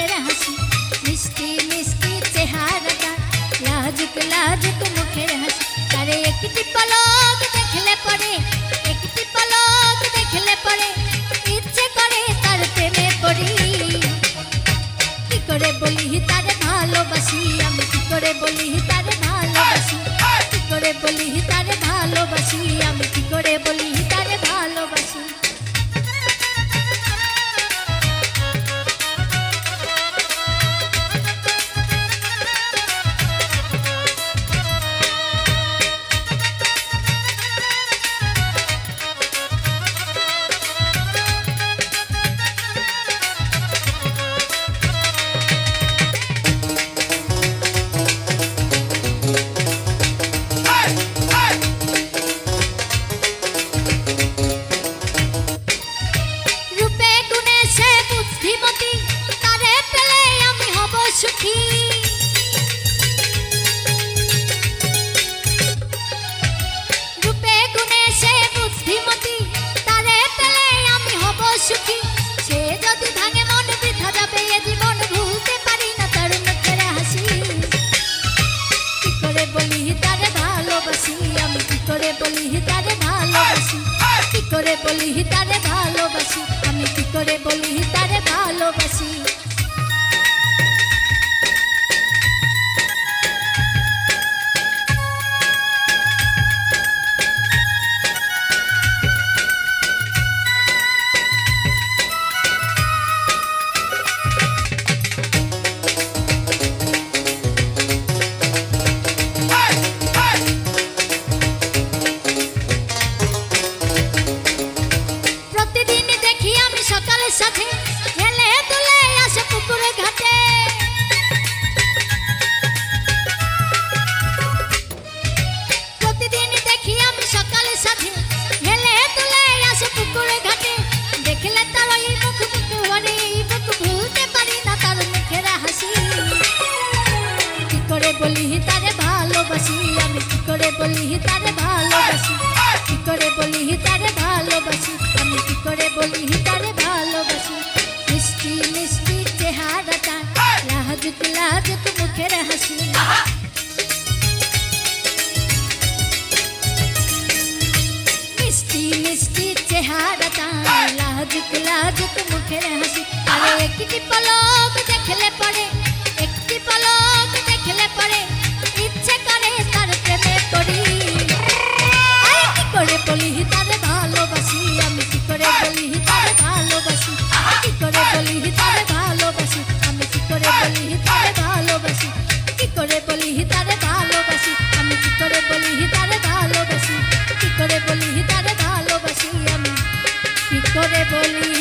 মুখের হাসি মিষ্টি মিষ্টি চেহারাটা লাজুক লাজুক মুখের হাসি তারে একটি পলক দেখলে পরে একটি পলক দেখলে পরে ইচ্ছে করে তার প্রেমে পড়ি কি করে বলি তারে ভালোবাসি আমি কি করে বলি তারে ভালোবাসি কি করে বলি তারে ভালোবাসি আমি কি করে বলি তারে ভালোবাসি করে বলি